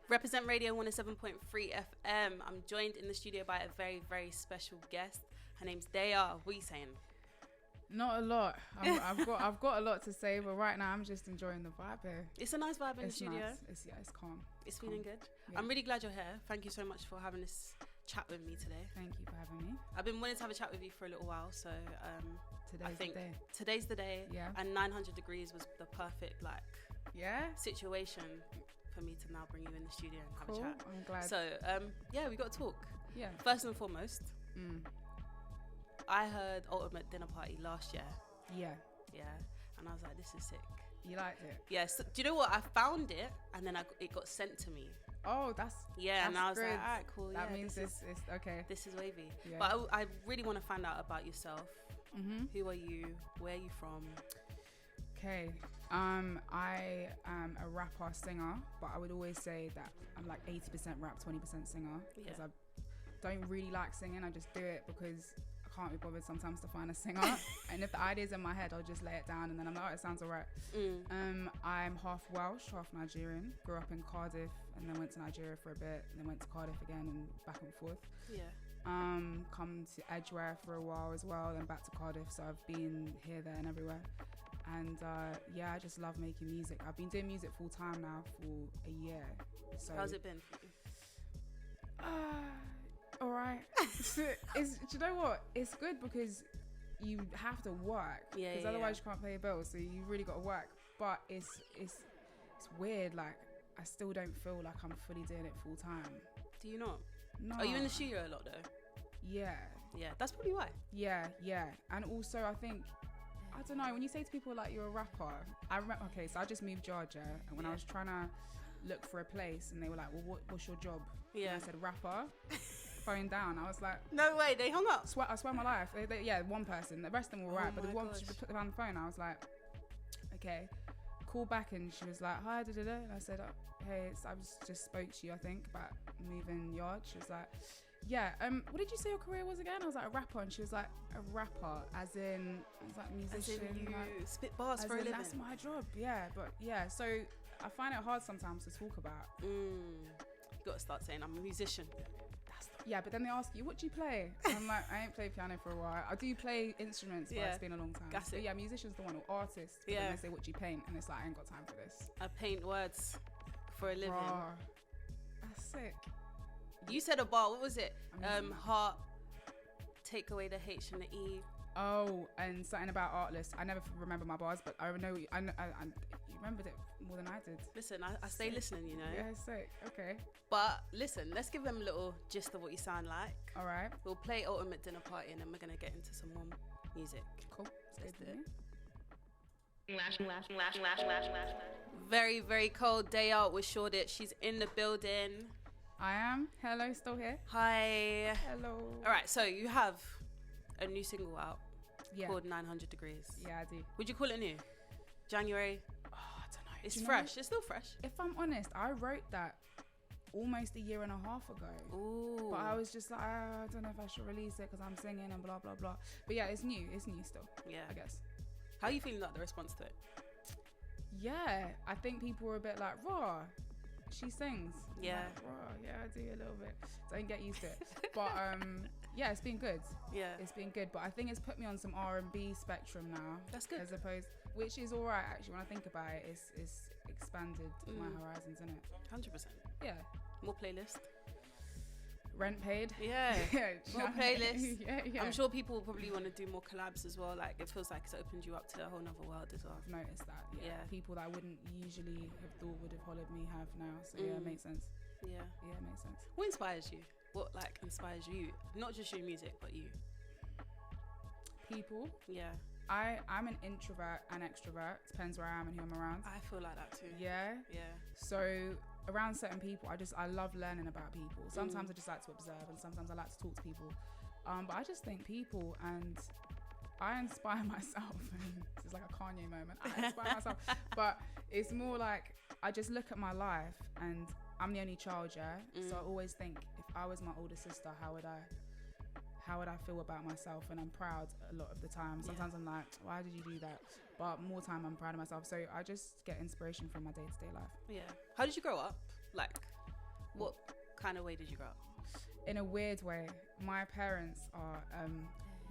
Represent Radio 107.3 FM. I'm joined in the studio by a very, very special guest. Her name's Deyah. What are you saying? Not a lot. I've got a lot to say, but right now I'm just enjoying the vibe here. It's a nice vibe in the studio. Nice. It's calm. It's feeling good. Yeah. I'm really glad you're here. Thank you so much for having this chat with me today. Thank you for having me. I've been wanting to have a chat with you for a little while, so today's the day. Yeah. And 900 degrees was the perfect situation for me to now bring you in the studio and have a chat. I'm glad. So we got to talk. Yeah. First and foremost, I heard Ultimate Dinner Party last year. Yeah. Yeah. And I was like, this is sick. You liked it? Yeah. So, do you know what? I found it and then it got sent to me. Oh, that's and I was like, all right, cool. That means it's okay. This is wavy. Yeah. But I really want to find out about yourself. Who are you? Where are you from? Okay. I am a rapper, singer, but I would always say that I'm like 80% rap, 20% singer, because I don't really like singing. I just do it because I can't be bothered sometimes to find a singer. And if the idea's in my head, I'll just lay it down and then I'm like, oh, it sounds all right. I'm half Welsh, half Nigerian. Grew up in Cardiff and then went to Nigeria for a bit and then went to Cardiff again and back and forth. Yeah. Come to Edgware for a while as well, then back to Cardiff. So I've been here, there and everywhere. And I just love making music. I've been doing music full time now for a year. So how's it been for you? All right. Do you know what? It's good because you have to work. Because otherwise you can't pay your bills. So you really got to work. But it's weird. Like I still don't feel like I'm fully doing it full time. Do you not? No. Are you in the studio a lot though? Yeah. Yeah. That's probably why. Yeah. And also I think, I don't know, when you say to people like you're a rapper, I remember, so I just moved Georgia and when I was trying to look for a place and they were like, well, what's your job? Yeah. And I said, rapper. Phone down. I was like, no way, they hung up. I swear my life. One person. The rest of them were right, but the one she put them on the phone. I was like, okay. Call back and she was like, hi, and I said, hey, I just spoke to you, I think, about moving yard. She was like, what did you say your career was again? I was like, a rapper. And she was like, a rapper, as in, I was like, musician. As in you like, spit bars for a living. That's my job, so I find it hard sometimes to talk about. You got to start saying I'm a musician. But then they ask you, what do you play? And I'm like, I ain't played piano for a while. I do play instruments, but it's been a long time. That's it. But musician's the one, or artist. But then they say, what do you paint? And it's like, I ain't got time for this. I paint words for a living. Bruh, that's sick. You said a bar. What was it? Heart, take away the H and the E. Oh, and something about Artless. I never remember my bars, but I know you remembered it more than I did. Listen, I stay listening, you know. Yeah, sick. Okay. But listen, let's give them a little gist of what you sound like. All right. We'll play Ultimate Dinner Party and then we're going to get into some more music. Cool. Let's do it. Very, very cold day out with Shoreditch. She's in the building. I am. Hello, still here. Hi. Hello. All right, so you have a new single out called 900 Degrees. Yeah, I do. Would you call it new? January? Oh, I don't know. It's fresh. It's still fresh. If I'm honest, I wrote that almost a year and a half ago. Ooh. But I was just like, I don't know if I should release it because I'm singing and blah, blah, blah. But yeah, it's new. It's new still. Yeah. I guess. How are you feeling about the response to it? Yeah. I think people were a bit like, raw. She sings. Yeah. Like, raw. Yeah, I do a little bit. Don't get used to it. But it's been good. Yeah. It's been good. But I think it's put me on some R&B spectrum now. That's good. As opposed, which is all right actually. When I think about it, it's expanded my horizons, isn't it? 100%. Yeah. More playlist. Rent paid. Yeah. More playlist. yeah. I'm sure people will probably want to do more collabs as well. Like, it feels like it's opened you up to a whole nother world as well. I've noticed that. Yeah. People that I wouldn't usually have thought would have hollered me have now. So yeah, it makes sense. Yeah. Yeah, it makes sense. What inspires you? What inspires you? Not just your music, but you. People. Yeah. I'm an introvert and extrovert. Depends where I am and who I'm around. I feel like that too. Yeah? Yeah. So around certain people, I love learning about people. Sometimes I just like to observe and sometimes I like to talk to people. But I just think people, and I inspire myself. This is like a Kanye moment. I inspire myself. But it's more like I just look at my life and I'm the only child, yeah? So I always think if I was my older sister, how would I feel about myself? And I'm proud a lot of the time. Sometimes I'm like, why did you do that? But more time I'm proud of myself. So I just get inspiration from my day-to-day life. Yeah. How did you grow up? Like, What kind of way did you grow up? In a weird way. My parents are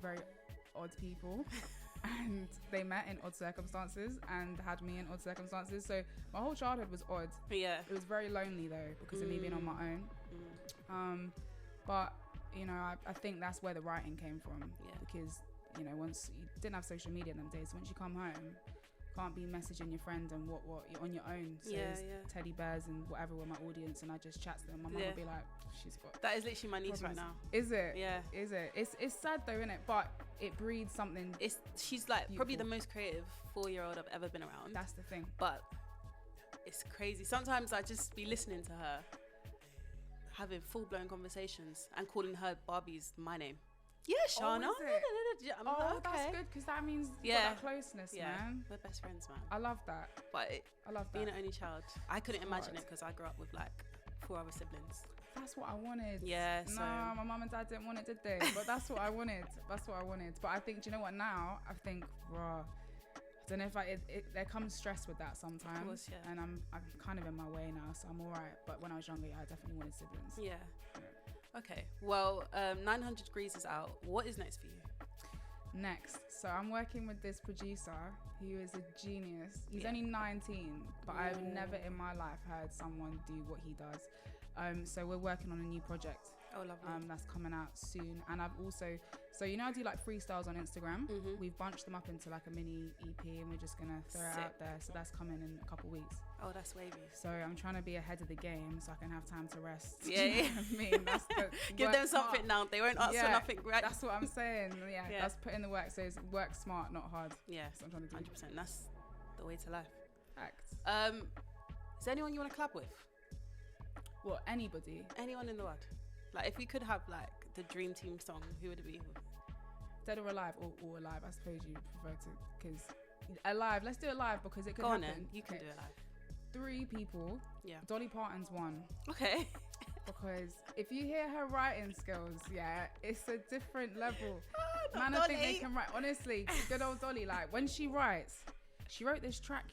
very odd people. And they met in odd circumstances and had me in odd circumstances. So my whole childhood was odd. Yeah. It was very lonely though, because of me being on my own. But you know, I think that's where the writing came from. Yeah. Because you know, once you didn't have social media in them days, once you come home, can't be messaging your friend and what you're on your own. So teddy bears and whatever were my audience, and I just chat to them. My mum would be like, she's got that is literally my niece problems right now. Is it? Yeah. Is it? It's sad though, isn't it? But it breeds something. She's like beautiful. Probably the most creative 4-year-old I've ever been around. That's the thing. But it's crazy. Sometimes I just be listening to her having full-blown conversations and calling her Barbie's my name. Yeah, Shauna. Oh, that's good, because that means you've got that closeness, man. We're best friends, man. I love that. But I love that. Being an only child, I couldn't imagine it because I grew up with like 4 other siblings. That's what I wanted. Yeah. No, my mum and dad didn't want it, did they? But that's what I wanted. That's what I wanted. But I think, do you know what? Now I think, I don't know if there comes stress with that sometimes. Of course, yeah. And I'm kind of in my way now, so I'm all right. But when I was younger, I definitely wanted siblings. Yeah. Okay. Well, 900 Degrees is out. What is next for you? Next, so I'm working with this producer who is a genius. He's only 19, but I've never in my life heard someone do what he does. So we're working on a new project. Oh, lovely. That's coming out soon. And I've also, so you know I do like freestyles on Instagram. We've bunched them up into like a mini EP, and we're just gonna throw it out there. So that's coming in a couple weeks. Oh, that's wavy. So I'm trying to be ahead of the game so I can have time to rest. Yeah. You know what I mean? That's give them something now. They won't ask for nothing, right? That's what I'm saying. Yeah, that's put in the work. So it's work smart, not hard. Yeah, that's what I'm trying to do. 100%. That's the way to life. Facts. Is there anyone you want to collab with? Well, anybody. Anyone in the world. Like, if we could have like the dream team song, who would it be? Dead or alive, or alive? I suppose you prefer to, because alive. Let's do it live because it could happen. Go on then. You can do it live. 3 people. Yeah. Dolly Parton's one. Okay. Because if you hear her writing skills, it's a different level. Man, I think they can write. Honestly, good old Dolly. Like when she writes, she wrote this track,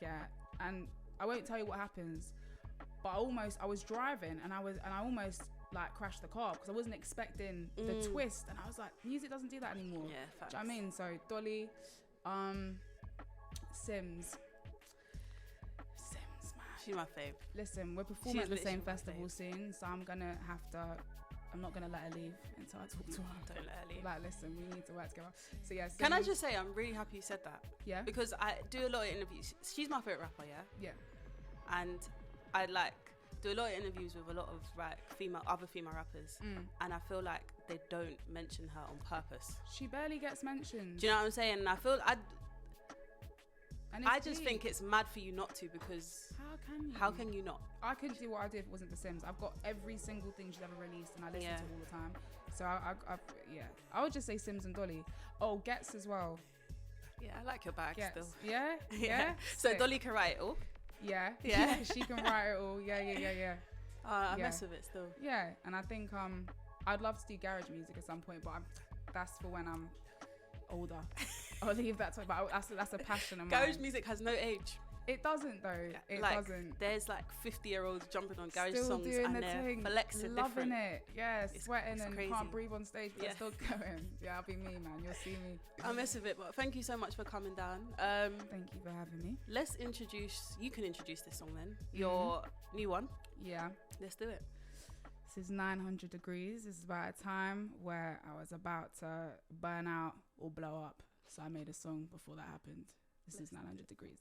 and I won't tell you what happens. But I was driving and I almost like crashed the car because I wasn't expecting the twist, and I was like, music doesn't do that anymore. Yeah, facts. Do you know what I mean? So Dolly, Sims, man. She's my fave. Listen, we're performing at the same festival soon, so I'm not gonna let her leave until I talk to her. Don't let her leave. Like, listen, we need to work together. So yeah. Can I just say I'm really happy you said that? Yeah. Because I do a lot of interviews. She's my favorite rapper. Yeah. Yeah. And I like do a lot of interviews with a lot of other female rappers, and I feel like they don't mention her on purpose. She barely gets mentioned. Do you know what I'm saying? And I feel I just think it's mad for you not to, because how can you not? I couldn't do what I did if it wasn't for Sims. I've got every single thing she's ever released, and I listen to all the time. So I would just say Sims and Dolly. Oh, Gets as well. Yeah, I like your bag still. Yeah. So Dolly can write it all. Yeah, she can write it all. Yeah. I mess with it still. Yeah, and I think I'd love to do garage music at some point, but that's for when I'm older. I'll leave that to. But that's a passion of mine. Garage music has no age. It doesn't though. It doesn't. There's like 50-year-olds jumping on garage still songs and they're flexing, loving it. Yeah, sweating and crazy. Can't breathe on stage, but still going. Yeah, I'll be me, man. You'll see me. I'll mess with it, but thank you so much for coming down. Thank you for having me. You can introduce this song then. Your new one. Yeah. Let's do it. This is 900 Degrees. This is about a time where I was about to burn out or blow up. So I made a song before that happened. This is 900 Degrees.